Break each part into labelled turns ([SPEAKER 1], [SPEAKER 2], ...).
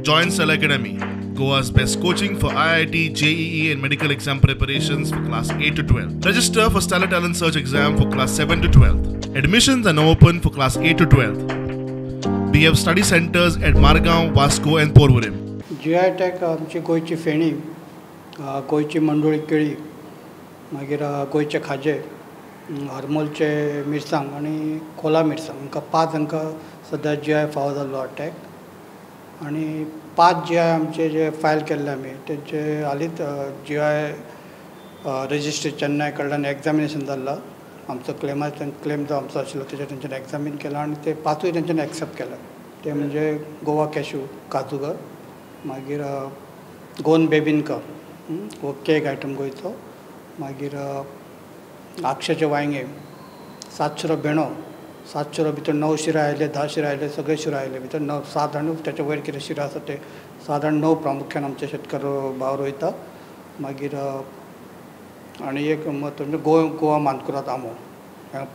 [SPEAKER 1] Join Cell Academy, Goa's best coaching for IIT, JEE, and medical exam preparations for class 8 to 12. Register for Stellar Talent Search exam for class 7 to 12. Admissions are now open for class 8 to 12. We have study centers at Margaon, Vasco, and Porvorim.
[SPEAKER 2] GI Tech आमची गोयची फेणी, गोयची मंडोळी केळी, मागीर गोयचे खाजे, हरमलचे मिरसांग आणि खोला मिरसांग हांकां 5 हांकां सद्या GI फावो जाल्लो टॅग आणि 5 GI आमचे जे फायल केल्ले आमी तेंचे हालींच GI रजिस्ट्री चेन्नई कडल्यान एग्जामिनेशन जाल्ला. आमचो क्लेम जो आमचो आशिल्लो तेजेर तेंच्यानी एग्जामीन केला आणि ते 5ूय तेंच्यानी एक्सेप्ट केला. ते म्हणजे गोवा कॅशू काजूगर, मागीर गोवन बेबिनका हो केक आयटम गोंयचो, मागीर आक्षाचे वांयगे, 7 शिरो भेणो, 7 शिरो भितर 9 शिरो आयले, 10 शिरो आयले, सगळे शिरो आयले भितर 9 7 आनी त्याच्या वयर कितें शिरो आसा ते 7 आनी 9 प्रामुख्यान आमचे शेतकार भाव रोयता. मागीर आनी एक म्हणजे गोवा मानकुराद आंबो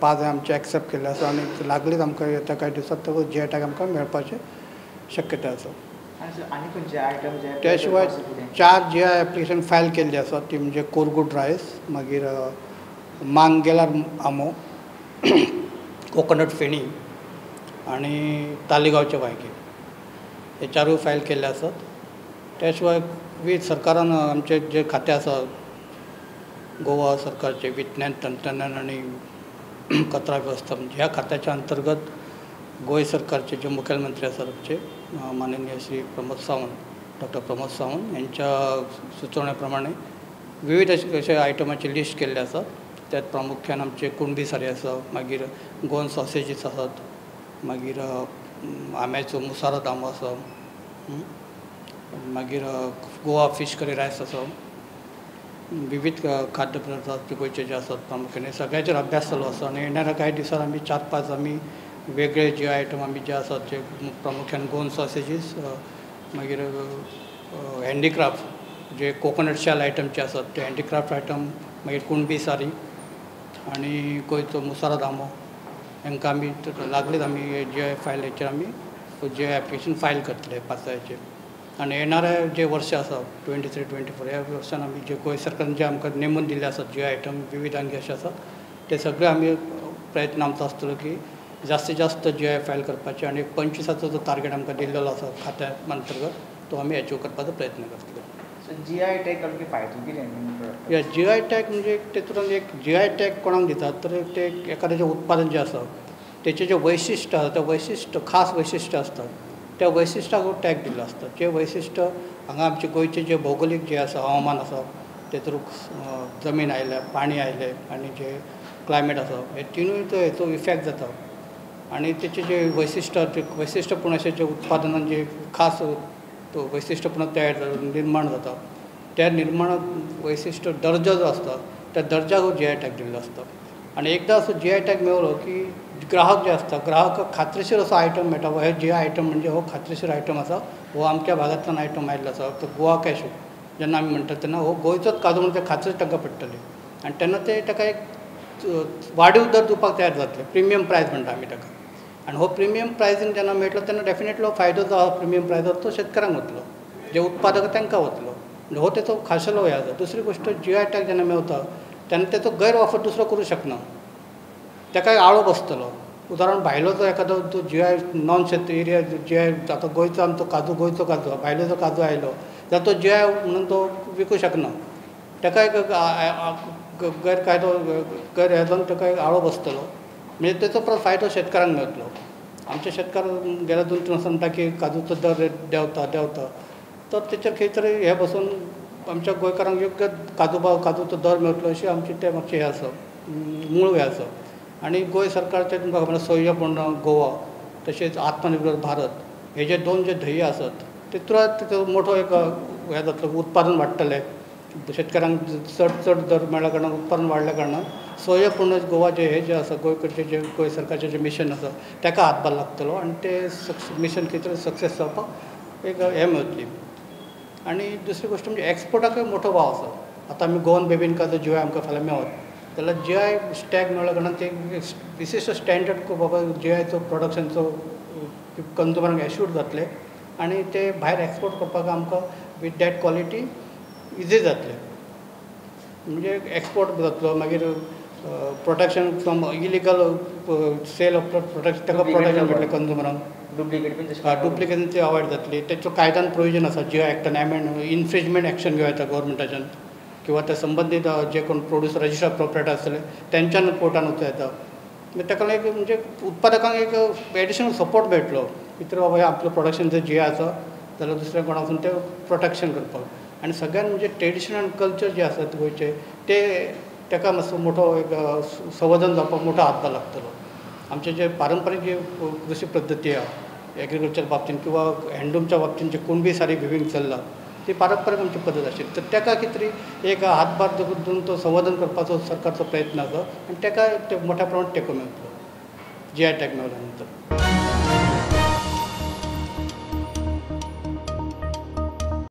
[SPEAKER 2] 5 आमचे एक्सेप्ट केल्ले आसा आनी लागलीच आमकां येता कांय दिसांत GI टॅग आमकां मेळपाची शक्यताय आसा. त्या शिवाय 4 GI एप्लिकेशन फायल केल्ली आसा ती म्हणजे कोरगूड रायस, मागीर मांगेलार आंबो, कोकोनट फेणी आणि तालिगांवचे वांयगे हे 4ूय फायल केल्ले आसात. त्या शिवाय विविध सरकारान आमचे जे खाते आसा गोवा सरकारचे विज्ञान तंत्रज्ञान आणि कचरा व्यवस्थापन ह्या खात्याच्या अंतर्गत गोंय सरकारचे जे मुखेलमंत्री आसात आमचे माननीय श्री डॉक्टर प्रमोद सावंत यांच्या सुचोवण्या प्रमाणे विविध अशे आयटमाची लिस्ट केल्ले आसात. त्यात प्रामुख्यान आमचे कुणबी सारे आसा, मागीर गोवन सॉसेजीस आसात, मागीर आंब्याचो मुसारत आंबो आसा, मागीर गोवा फीश करी रायस आसा, विविध खाद्यपदार्थ गोंयचे जे आसात प्रामुख्यान सगळ्याचेर अभ्यास चालू आसा. आनी येणाऱ्या कांय दिसांत आमी 4-5 आमी वेगळे GI आयटम आमी जे आसात जे प्रामुख्यान गोवन सॉसेजीस, मागीर हँडीक्राफ्ट जे कोकोनट शेल आयटमचे आसात ते हँडीक्राफ्ट आयटम, मागीर कुणबी सारी आनी गोंयचो मुसारत आंबो हांकां आमी लागलीच आमी GI फायल हेचेर आमी GI एप्लिकेशन फायल करतले 5 आनी येणाऱ्या जे वर्ष आसा 23-24 ह्या वर्सान आमी जे गोंय सरकारान जे आमकां नेमून दिल्ले आसात GI आयटम विविध अंगी अशे आसात ते सगळे आमी प्रयत्न आमचो आसतलो की जास्तीत जास्त GI फायल करपाचे आनी 25चो जो टार्गेट आमकां दिल्लो आसा खात्या अंतर्गत तो आमी अचीव करपाचो प्रयत्न करतले.
[SPEAKER 3] GI टॅग आमचे फायदो कितें?
[SPEAKER 2] GI टॅग म्हणजे तेतून एक GI टॅग कोणाक दितात तर ते एखाद्याचें उत्पादन जें आसा तेचे जे वैशिश्ट आसा त्या वैशिश्ट खास वैशिश्ट आसतात त्या वैशिश्टाक टॅग दिल्लो आसता. जे वैशिश्ट हांगा आमचे गोंयचे जे भौगोलीक जे आसा हवामान आसा तेतून जमीन आयल्या, पाणी आयलें आनी जे क्लायमेट आसा हे तिनूय हेचो इफेक्ट जाता आनी तेचे जे वैशिश्टपूर्ण अशें जे उत्पादनान जे खास वैशिश्टपूर्ण तयार निर्माण जाता त्या निर्माणाक वैशिश्ट दर्जो जो आसता त्या दर्ज्याक GI टॅग दिल्लो आसता. आनी एकदां असो GI टॅग मेळ्ळो की ग्राहक जे आसता ग्राहकाक खात्रीशीर असो आयटम मेळटा हो GI आयटम म्हणजे हो खात्रीशीर आयटम आसा, हो आमच्या भागांतल्यान आयटम आयिल्लो आसा. तो गोवा कॅशू जेन्ना आमी म्हणटा तेन्ना हो गोंयचोच काजू म्हणून ते खात्रीच तांकां पडटली आनी तेन्ना ते ताका एक वाडीव दर दिवपाक तयार जातले, प्रिमियम प्रायस म्हणटा आमी ताका. आनी हो प्रिमियम प्रायसीन जेन्ना मेळटलो तेन्ना डेफिनेटली हो फायदो जो आसा प्रिमियम प्रायसाचो तो शेतकारांक वतलो, जे उत्पादक तांकां वतलो. हो तेचो खाशेलो हे आसा. दुसरी गोश्ट GI टॅग जेन्ना मेळटा तेन्ना तेचो गैरवापर दुसरो करूं शकना, ताका आळो बसतलो. उदाहरण भायलो जो एखादो तो GI नॉन शेत एरिया GI आतां गोंयचो आमचो काजू गोंयचो काजू भायलो जो काजू आयलो जाल्यार तो GI म्हणून तो विकूं शकना. ताका एक गैरकायदो गैर हे जावन ताका एक आळो बसतलो म्हणजे तेचो फायदो शेतकारांक मेळटलो. आमचे शेतकार गेल्या 2-3 वर्सां म्हणटा की काजूचो दर देंवता तर तेचेर खंय तरी हे बसून आमच्या गोंयकारांक योग्य काजूचो दर मेळटलो अशी आमची ते मातशें हे आसा मूळ हे आसा. आनी गोंय सरकारचे तुमकां खबर स्वयंपूर्ण गोवा तशेंच आत्मनिर्भर भारत हे जे 2 जे ध्येय आसात तेतूंत मोठो एक हे जातलो उत्पादन वाडटलें, शेतकारांक चड दर मेळ्ळ्या कारणान उत्पादन वाडल्या कारणान स्वयंपूर्ण गोवा जे आसा गोंयकडचे जे गोंय सरकारचें जे मिशन आसा ताका हातभार लागतलो आनी ते मिशन खंय तरी सक्सेस जावपाक एक हे मेळटली. आनी दुसरी गोश्ट म्हणजे एक्सपोर्टाकूय मोठो वाव आसा. आतां आमी गोवन बेबिनका जो GI आमकां फाल्यां मेळत जाल्यार GI टॅग मेळ्ळ्या कारणान ते विशिश्ट स्टँडर्ड बाबा GIचो प्रोडक्शनचो कंज्युमरांक एश्यूर्ड जातले आनी ते भायर एक्सपोर्ट करपाक आमकां विथ दॅट क्वॉलिटी इजी जातलें. म्हणजे एक्सपोर्ट जातलो मागीर protection from illegal sale of product ताका प्रोटेक्शन मेळटलें कंज्युमरांक. डुप्लिकेशनची अवॉयड जातली. तेचो कायद्यान प्रोविजन आसा GI एक्टान इन्फ्रिजमेंट एक्शन घेवं येता गव्हर्मेंटाच्यान किंवा त्या संबंधीत जे कोण प्रोड्यूसर रजिस्टर्ड प्रोप्रायटर आसतले तेंच्यान कोर्टान वचूं येता. ताका एक म्हणजे उत्पादकांक एक एडिशनल सपोर्ट मेळटलो की तर बाबा आपलं प्रोडक्शन जर GI आसा जाल्यार दुसऱ्या कोणा वचून तें प्रोटेक्शन करपाक. आनी सगळ्यान म्हणजे ट्रेडिशन आनी कल्चर जे आसात गोंयचे ते ताका मातसो मोठो एक संवर्धन जावपाक मोठो हातभार लागतलो. आमचे जे पारंपारीक जे कृशी पद्दती आहा एग्रीकल्चर बाबतींत किंवा हँडलूमच्या बाबतींत जे कुणबी सारी विवींग चल्ला ती पारंपारीक आमची पद्दत आशिल्ली. तर ताका कितें तरी एक हातभार दिवन तो संवर्धन करपाचो सरकारचो प्रयत्न आसा आनी ताका ते मोठ्या प्रमाणात तेंको मेळटलो GI टॅग मेळ्ळ्या नंतर.